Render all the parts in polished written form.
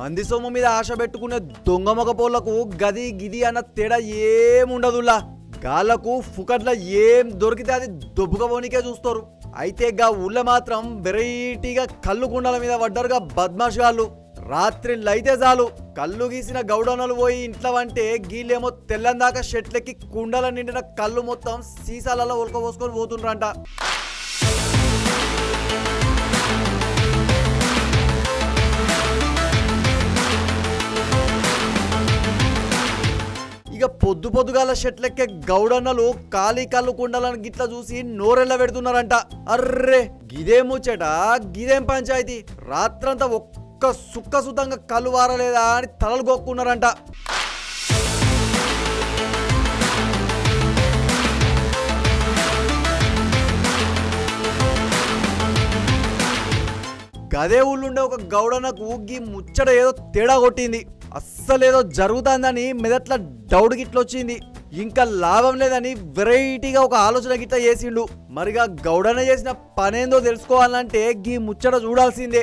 మంది సొమ్ము మీద ఆశ పెట్టుకునే దొంగ మొగపోళ్లకు గది గిది అన్న తేడా ఏముండదులా. గాళ్లకు ఫుకట్ల ఏం దొరికితే అది దొబ్బుకపోనికే చూస్తారు. అయితే గా ఊళ్ళో మాత్రం వెరైటీగా కళ్ళు కుండల మీద పడ్డారుగా బద్మాష్ గాళ్ళు. రాత్రిళ్ళైతే చాలు కళ్ళు గీసిన గౌడనలు పోయి ఇంట్లో అంటే గీళ్ళేమో తెల్లందాకా షెట్లెక్కి కుండల నిండిన కళ్ళు మొత్తం సీసాలలో ఉలకపోసుకొని పోతుండ్రంట. ఇక పొద్దుగాల షెట్లెక్కే గౌడన్నలు ఖాళీ కళ్ళు కుండలను గిట్ల చూసి నోరెళ్ళ పెడుతున్నారంట. అర్రే గిదేం ముచ్చట, గిదేం పంచాయతీ, రాత్రంతా ఒక్క సుక్క సుతంగా కళ్ళు వారలేదా అని తలలు గొక్కున్నారంట. గదే ఊళ్ళుండే ఒక గౌడన్నకు గీ ముచ్చట ఏదో తేడా కొట్టింది. అస్సలేదో జరుగుతుందని మెదట్ల డౌట్ గిట్లొచ్చింది. ఇంకా లాభం లేదని వెరైటీగా ఒక ఆలోచన గిట్ల చేసిండు. మరిగా గౌడన్న చేసిన పనేందో తెలుసుకోవాలంటే గీ ముచ్చట చూడాల్సిందే.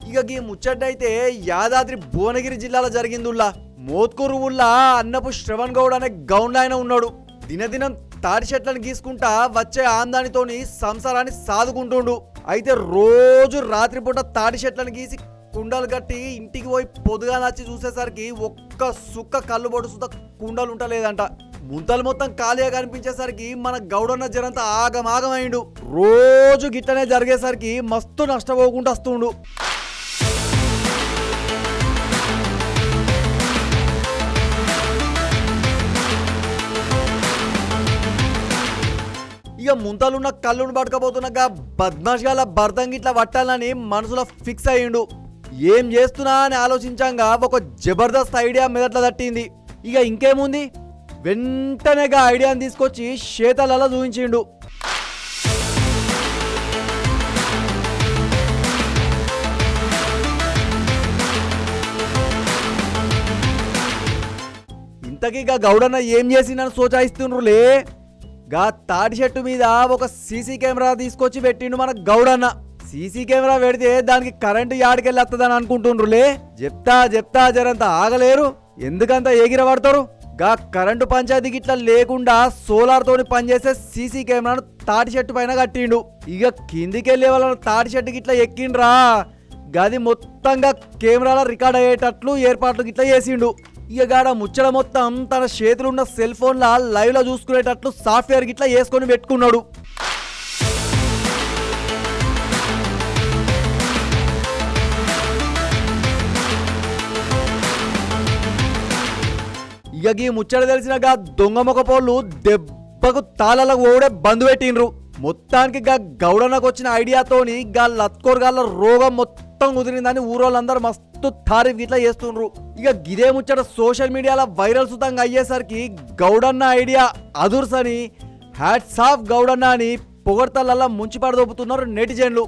ఇక గీ ముచ్చటైతే యాదాద్రి భువనగిరి జిల్లాలో జరిగిందుల్లా. మోత్కూరు ఊళ్ళా అన్నపు శ్రవణ్ గౌడ్ అనే గౌండ్ ఆయన ఉన్నాడు. దినదినం తాడి చెట్లను గీసుకుంటా వచ్చే ఆందానితోని సంసారాన్ని సాదుకుంటుండు. అయితే రోజు రాత్రిపూట తాడి చెట్లను గీసి కుండలు కట్టి ఇంటికి పోయి పొద్దుగా నచ్చి చూసేసరికి ఒక్క సుక్క కళ్ళు పొడుసుత కుండలు ఉంటలేదంట. ముంతలు మొత్తం ఖాళీగా కనిపించేసరికి మన గౌడన్న జనంతా ఆగమాగమైండు. రోజు గిట్టనే జరిగేసరికి మస్తు నష్టపోకుండా వస్తుండు. ఇక ముంతలున్న కళ్ళును పట్టుకపోతున్నాక బద్మాష్గాల బర్దంగిట్లా పట్టాలని మనసులో ఫిక్స్ అయ్యిండు. ఏం చేస్తున్నా అని ఆలోచించాక ఒక జబర్దస్త్ ఐడియా మెదట్ల తట్టింది. ఇక ఇంకేముంది, వెంటనేగా ఐడియాని తీసుకొచ్చి చేతలలో చూపించిండు. ఇంతకీగా గౌడన్న ఏం చేసిందని సోచాయిస్తుండ్రులే. గా తాటి చెట్టు మీద ఒక సీసీ కెమెరా తీసుకొచ్చి పెట్టిండు మన గౌడన్న. సీసీ కెమెరా పెడితే దానికి కరెంటు యాడికెళ్ళి వస్తుందని అనుకుంటుండ్రులే. చెప్తా జరంతా ఆగలేరు, ఎందుకంత ఎగిరబడతారు. గా కరెంటు పంచాయతీ గిట్లా లేకుండా సోలార్ తోని పనిచేసే సీసీ కెమెరాను తాటి చెట్టు పైన కట్టిండు. ఇక కిందికెళ్ళే వాళ్ళని తాటి చెట్టు గిట్లా ఎక్కిండ్రా, గది మొత్తంగా కెమెరాలో రికార్డ్ అయ్యేటట్లు ఏర్పాట్లు గిట్లా చేసిండు. ఇక గాడ ముచ్చట మొత్తం తన చేతులున్న సెల్ ఫోన్లా లైవ్ లో చూసుకునేటట్లు సాఫ్ట్వేర్ గిట్లా వేసుకొని పెట్టుకున్నాడు. ఇక ఈ ముచ్చట తెలిసినగా దొంగ మొకపోళ్ళు దెబ్బకు తాళలకు ఓడే బంద్ పెట్టిండ్రు. మొత్తానికి గా గౌడన్నకు వచ్చిన ఐడియాతోని గా లత్కోర్గాళ్ళ రోగం మొత్తం కుదిరిందని ఊరోళ్ళందరూ మస్తు తారీఫ్ గిట్లా చేస్తుండ్రు. ఇక గిదే ముచ్చట సోషల్ మీడియాలో వైరల్ సుతంగా అయ్యేసరికి గౌడన్న ఐడియా అదుర్స్ అని, హ్యాట్స్ ఆఫ్ గౌడన్న అని పొగడ్తలల్లా ముంచి పడదొబ్బుతున్నారు నెటిజన్లు.